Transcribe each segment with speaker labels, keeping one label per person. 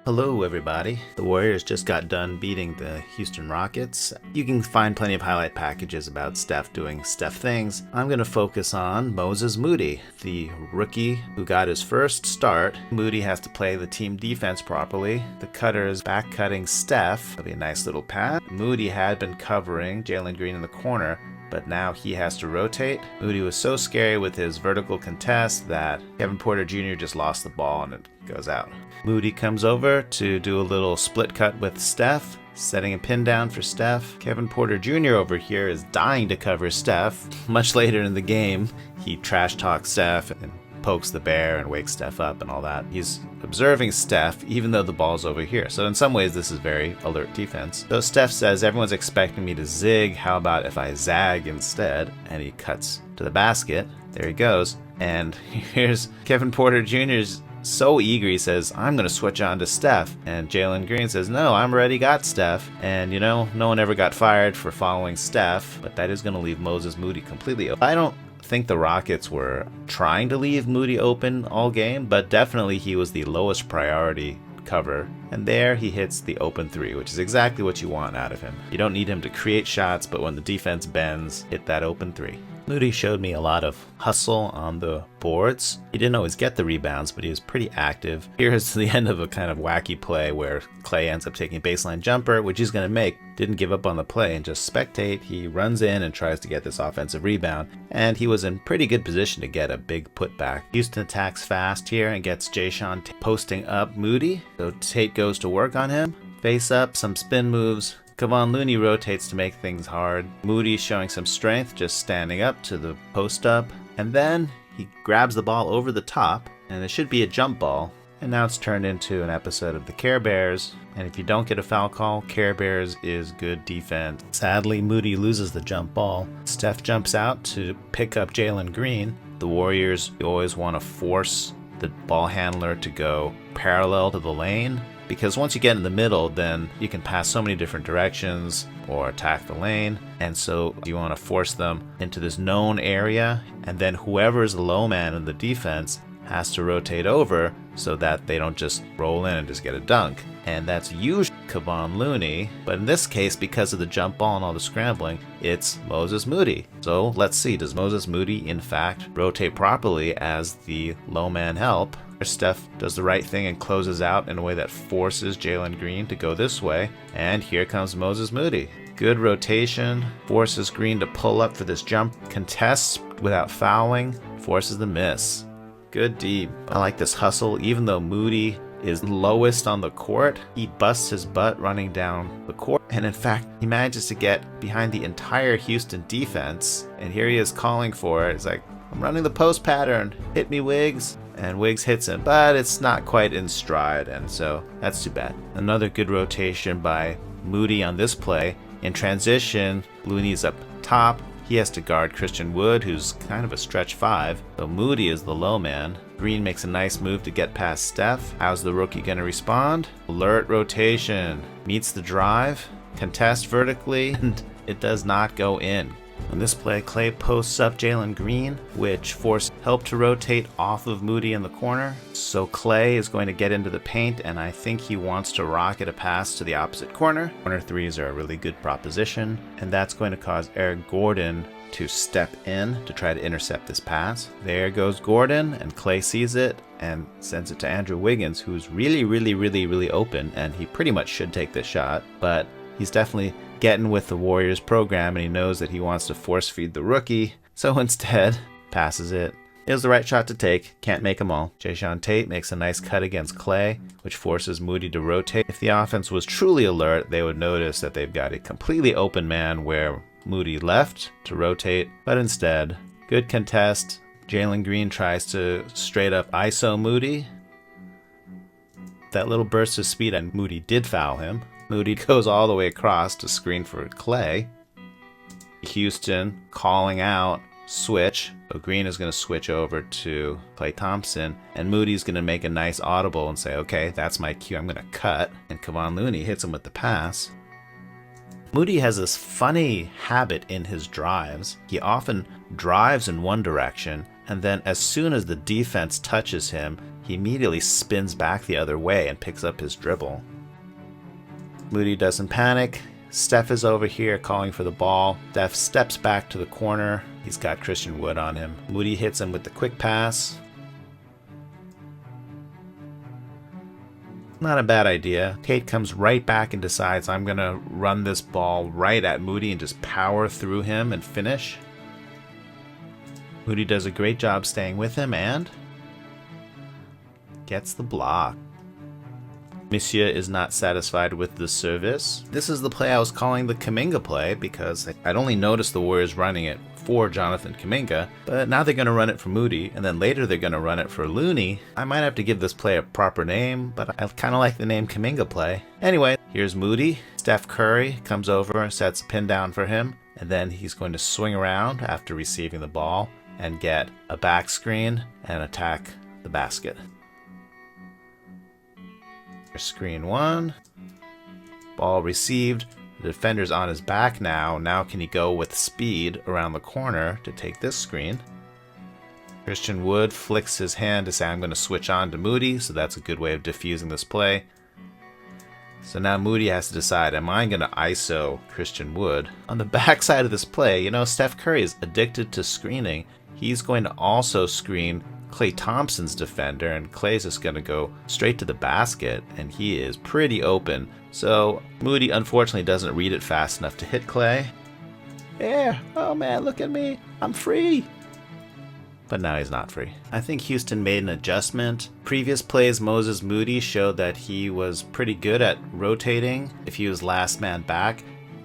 Speaker 1: Hello everybody. The Warriors just got done beating the Houston Rockets. You can find plenty of highlight packages about Steph doing Steph things. I'm going to focus on Moses Moody, the rookie who got his first start. Moody has to play the team defense properly. The cutter is back cutting Steph. That'll be a nice little pass. Moody had been covering Jalen Green in the corner, but now he has to rotate. Moody was so scary with his vertical contest that Kevin Porter Jr. just lost the ball and it goes out. Moody comes over to do a little split cut with Steph, setting a pin down for Steph. Kevin Porter Jr. over here is dying to cover Steph. Much later in the game, he trash talks Steph and pokes the bear and wakes Steph up and all that. He's observing Steph even though the ball's over here. So in some ways this is very alert defense. So Steph says, everyone's expecting me to zig. How about if I zag instead? And he cuts to the basket. There he goes. And here's Kevin Porter Jr.'s so eager, he says, I'm going to switch on to Steph. And Jalen Green says, no, I'm already got Steph. And no one ever got fired for following Steph, but that is going to leave Moses Moody completely open. I don't think the Rockets were trying to leave Moody open all game, but definitely he was the lowest priority cover. And there he hits the open three, which is exactly what you want out of him. You don't need him to create shots, but when the defense bends, hit that open three. Moody showed me a lot of hustle on the boards. He didn't always get the rebounds, but he was pretty active. Here's the end of a kind of wacky play where Clay ends up taking a baseline jumper, which he's going to make. Didn't give up on the play and just spectate. He runs in and tries to get this offensive rebound, and he was in pretty good position to get a big putback. Houston attacks fast here and gets Jayshawn posting up Moody. So Tate goes to work on him. Face up, some spin moves. Kevon Looney rotates to make things hard. Moody showing some strength, just standing up to the post up. And then he grabs the ball over the top, and it should be a jump ball. And now it's turned into an episode of the Care Bears. And if you don't get a foul call, Care Bears is good defense. Sadly, Moody loses the jump ball. Steph jumps out to pick up Jalen Green. The Warriors always want to force the ball handler to go parallel to the lane, because once you get in the middle, then you can pass so many different directions or attack the lane. And so you want to force them into this known area, and then whoever is the low man in the defense has to rotate over so that they don't just roll in and just get a dunk. And that's usually Kevon Looney, but in this case, because of the jump ball and all the scrambling, it's Moses Moody. So let's see, does Moses Moody in fact rotate properly as the low man help? Steph does the right thing and closes out in a way that forces Jalen Green to go this way, and here comes Moses Moody. Good rotation, forces Green to pull up for this jump, contests without fouling, forces the miss. Good D. I like this hustle. Even though Moody is lowest on the court, he busts his butt running down the court, and in fact he manages to get behind the entire Houston defense, and here he is calling for it. It's like, I'm running the post pattern, hit me Wiggs. And Wiggs hits him, but it's not quite in stride, and so that's too bad. Another good rotation by Moody on this play. In transition, Looney's up top. He has to guard Christian Wood, who's kind of a stretch five, so Moody is the low man. Green makes a nice move to get past Steph. How's the rookie going to respond? Alert rotation. Meets the drive, contest vertically, and it does not go in. On this play, Clay posts up Jalen Green, which forced help to rotate off of Moody in the corner. So Clay is going to get into the paint, and I think he wants to rocket a pass to the opposite corner. Corner threes are a really good proposition, and that's going to cause Eric Gordon to step in to try to intercept this pass. There goes Gordon, and Clay sees it and sends it to Andrew Wiggins, who's really open, and he pretty much should take this shot, but he's definitely getting with the Warriors program, and he knows that he wants to force feed the rookie, so instead passes it. It was the right shot to take, can't make them all. Jayshawn Tate makes a nice cut against Clay, which forces Moody to rotate. If the offense was truly alert, they would notice that they've got a completely open man where Moody left to rotate, but instead, good contest. Jalen Green tries to straight up ISO Moody. That little burst of speed, and Moody did foul him. Moody goes all the way across to screen for Clay. Houston calling out switch. So Green is going to switch over to Klay Thompson, and Moody's going to make a nice audible and say, okay, that's my cue, I'm going to cut. And Kevon Looney hits him with the pass. Moody has this funny habit in his drives. He often drives in one direction, and then as soon as the defense touches him, he immediately spins back the other way and picks up his dribble. Moody doesn't panic. Steph is over here calling for the ball. Steph steps back to the corner. He's got Christian Wood on him. Moody hits him with the quick pass. Not a bad idea. Tate comes right back and decides, I'm going to run this ball right at Moody and just power through him and finish. Moody does a great job staying with him and gets the block. Monsieur is not satisfied with the service. This is the play I was calling the Kuminga play because I'd only noticed the Warriors running it for Jonathan Kuminga, but now they're going to run it for Moody, and then later they're going to run it for Looney. I might have to give this play a proper name, but I kind of like the name Kuminga play. Anyway, here's Moody. Steph Curry comes over, sets a pin down for him, and then he's going to swing around after receiving the ball and get a back screen and attack the basket. Screen one. Ball received. The defender's on his back now. Now can he go with speed around the corner to take this screen? Christian Wood flicks his hand to say, I'm going to switch on to Moody, so that's a good way of diffusing this play. So now Moody has to decide, am I going to ISO Christian Wood? On the backside of this play, Steph Curry is addicted to screening. He's going to also screen Klay Thompson's defender, and Klay's just going to go straight to the basket, and he is pretty open. So Moody unfortunately doesn't read it fast enough to hit Klay. Yeah, oh man, look at me, I'm free. But now he's not free. I think Houston made an adjustment. Previous plays, Moses Moody showed that he was pretty good at rotating if he was last man back,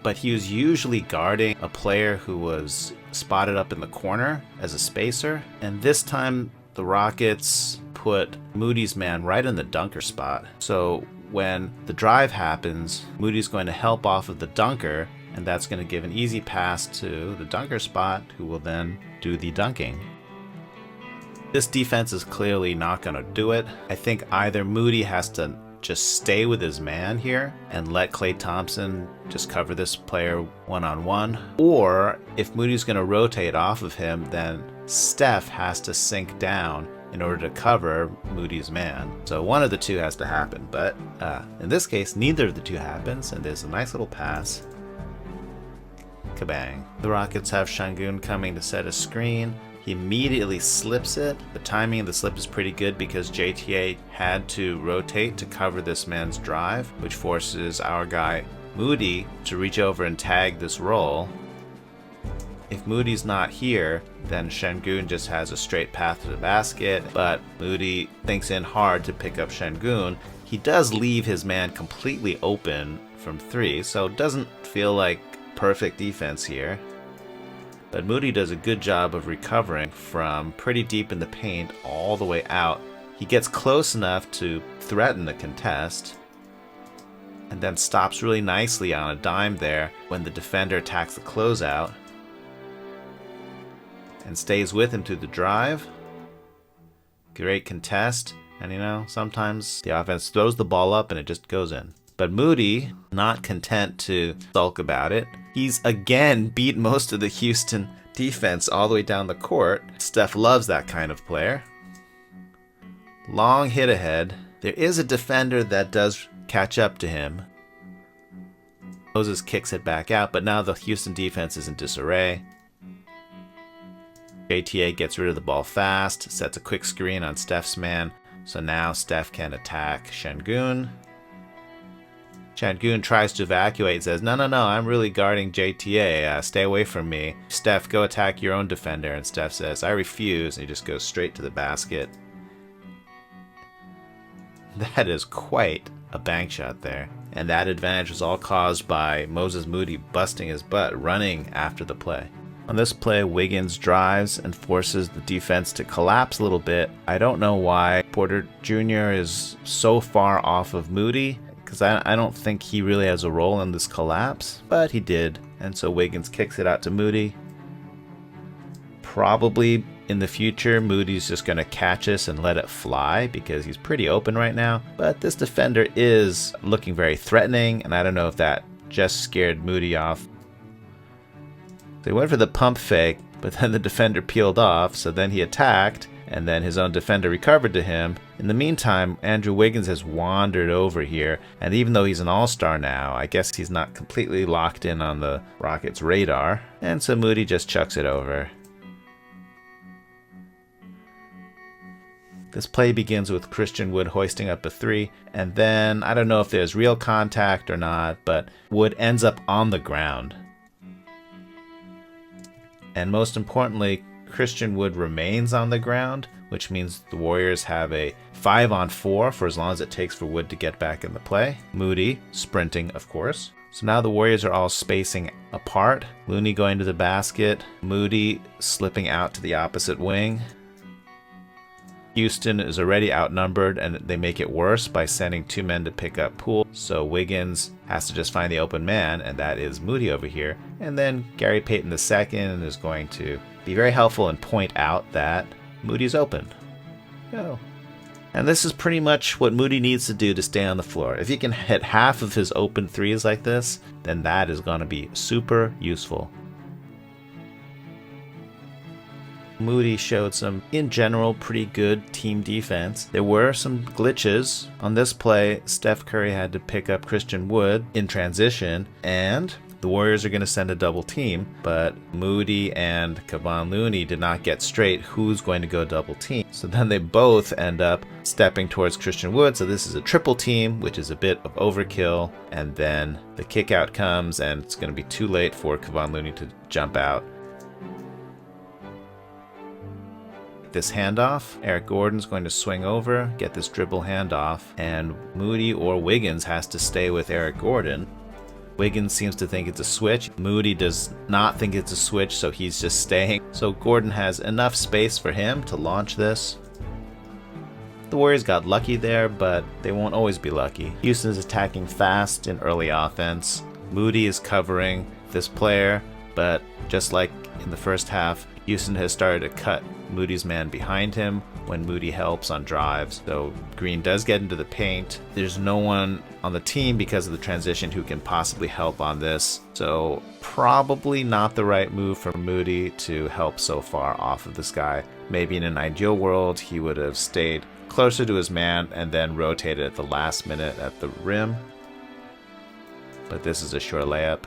Speaker 1: but he was usually guarding a player who was spotted up in the corner as a spacer, and this time the Rockets put Moody's man right in the dunker spot. So when the drive happens, Moody's going to help off of the dunker, and that's going to give an easy pass to the dunker spot, who will then do the dunking. This defense is clearly not going to do it. I think either Moody has to just stay with his man here and let Klay Thompson just cover this player one-on-one, or if Moody's going to rotate off of him, then Steph has to sink down in order to cover Moody's man. So one of the two has to happen, but in this case, neither of the two happens, and there's a nice little pass. Kabang. The Rockets have Sengun coming to set a screen. He immediately slips it. The timing of the slip is pretty good because JTA had to rotate to cover this man's drive, which forces our guy Moody to reach over and tag this roll. If Moody's not here, then Sengun just has a straight path to the basket, but Moody thinks in hard to pick up Sengun. He does leave his man completely open from three, so it doesn't feel like perfect defense here. But Moody does a good job of recovering from pretty deep in the paint all the way out. He gets close enough to threaten the contest, and then stops really nicely on a dime there when the defender attacks the closeout, and stays with him through the drive. Great contest, and sometimes the offense throws the ball up and it just goes in. But Moody, not content to sulk about it, he's again beat most of the Houston defense all the way down the court. Steph loves that kind of player. Long hit ahead. There is a defender that does catch up to him. Moses kicks it back out, but now the Houston defense is in disarray. JTA gets rid of the ball fast, sets a quick screen on Steph's man, so now Steph can attack Sengun. Sengun tries to evacuate and says, no, I'm really guarding JTA, stay away from me. Steph, go attack your own defender, and Steph says, I refuse, and he just goes straight to the basket. That is quite a bank shot there. And that advantage was all caused by Moses Moody busting his butt, running after the play. On this play, Wiggins drives and forces the defense to collapse a little bit. I don't know why Porter Jr. is so far off of Moody, because I don't think he really has a role in this collapse, but he did. And so Wiggins kicks it out to Moody. Probably in the future, Moody's just going to catch us and let it fly because he's pretty open right now. But this defender is looking very threatening, and I don't know if that just scared Moody off. They went for the pump fake, but then the defender peeled off, so then he attacked, and then his own defender recovered to him. In the meantime, Andrew Wiggins has wandered over here, and even though he's an all-star now, I guess he's not completely locked in on the Rockets' radar, and so Moody just chucks it over. This play begins with Christian Wood hoisting up a three, and then I don't know if there's real contact or not, but Wood ends up on the ground. And most importantly, Christian Wood remains on the ground, which means the Warriors have a 5-on-4 for as long as it takes for Wood to get back in the play. Moody sprinting, of course. So now the Warriors are all spacing apart. Looney going to the basket, Moody slipping out to the opposite wing. Houston is already outnumbered, and they make it worse by sending 2 men to pick up Poole. So Wiggins has to just find the open man, and that is Moody over here. And then Gary Payton II is going to be very helpful and point out that Moody's open. Go. And this is pretty much what Moody needs to do to stay on the floor. If he can hit half of his open threes like this, then that is going to be super useful. Moody showed some, in general, pretty good team defense. There were some glitches. On this play, Steph Curry had to pick up Christian Wood in transition, and the Warriors are going to send a double team, but Moody and Kevon Looney did not get straight who's going to go double team. So then they both end up stepping towards Christian Wood, so this is a triple team, which is a bit of overkill, and then the kick out comes, and it's going to be too late for Kevon Looney to jump out. This handoff, Eric Gordon's going to swing over, get this dribble handoff, and Moody or Wiggins has to stay with Eric Gordon. Wiggins seems to think it's a switch. Moody does not think it's a switch, so he's just staying. So Gordon has enough space for him to launch this. The Warriors got lucky there, but they won't always be lucky. Houston is attacking fast in early offense. Moody is covering this player, but just like in the first half, Houston has started to cut Moody's man behind him when Moody helps on drives. So Green does get into the paint. There's no one on the team because of the transition who can possibly help on this. So probably not the right move for Moody to help so far off of this guy. Maybe in an ideal world, he would have stayed closer to his man and then rotated at the last minute at the rim. But this is a sure layup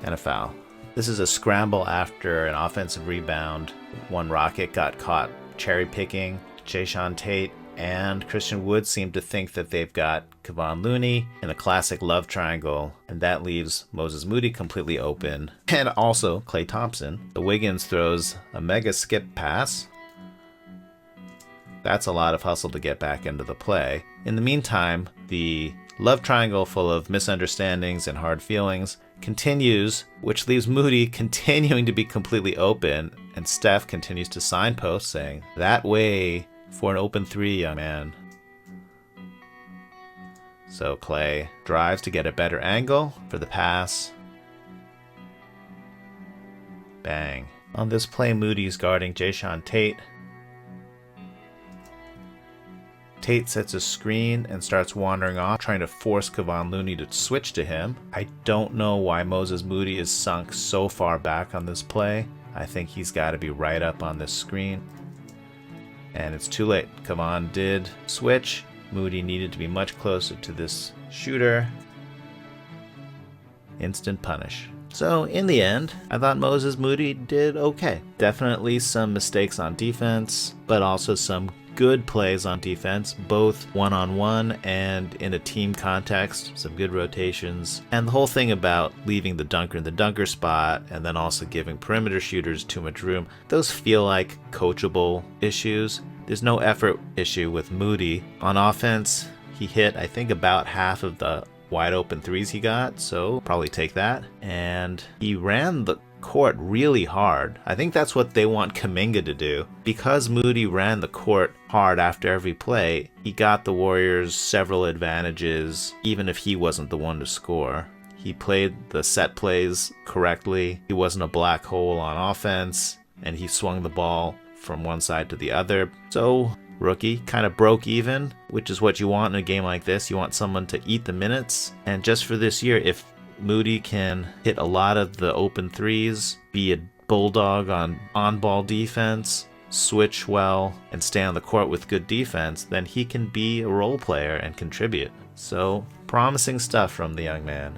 Speaker 1: and a foul. This is a scramble after an offensive rebound. One Rocket got caught cherry picking. Jayshawn Tate and Christian Wood seem to think that they've got Kevon Looney in a classic love triangle, and that leaves Moses Moody completely open, and also Klay Thompson. The Wiggins throws a mega skip pass. That's a lot of hustle to get back into the play. In the meantime, the love triangle full of misunderstandings and hard feelings continues, which leaves Moody continuing to be completely open, and Steph continues to signpost saying, "That way for an open three, young man." So Klay drives to get a better angle for the pass. Bang. On this play, Moody's guarding Jayshawn Tate. Tate sets a screen and starts wandering off, trying to force Kevon Looney to switch to him. I don't know why Moses Moody is sunk so far back on this play. I think he's got to be right up on this screen. And it's too late. Kevon did switch. Moody needed to be much closer to this shooter. Instant punish. So in the end, I thought Moses Moody did okay. Definitely some mistakes on defense, but also some good plays on defense, both one-on-one and in a team context, some good rotations. And the whole thing about leaving the dunker in the dunker spot and then also giving perimeter shooters too much room, those feel like coachable issues. There's no effort issue with Moody. On offense, he hit, I think, about half of the wide open threes he got, so probably take that. And he ran the court really hard. I think that's what they want Kuminga to do. Because Moody ran the court hard after every play, he got the Warriors several advantages, even if he wasn't the one to score. He played the set plays correctly. He wasn't a black hole on offense, and he swung the ball from one side to the other. So rookie kind of broke even, which is what you want in a game like this. You want someone to eat the minutes. And just for this year, if Moody can hit a lot of the open threes, be a bulldog on ball defense, switch well, and stay on the court with good defense, then he can be a role player and contribute. So, promising stuff from the young man.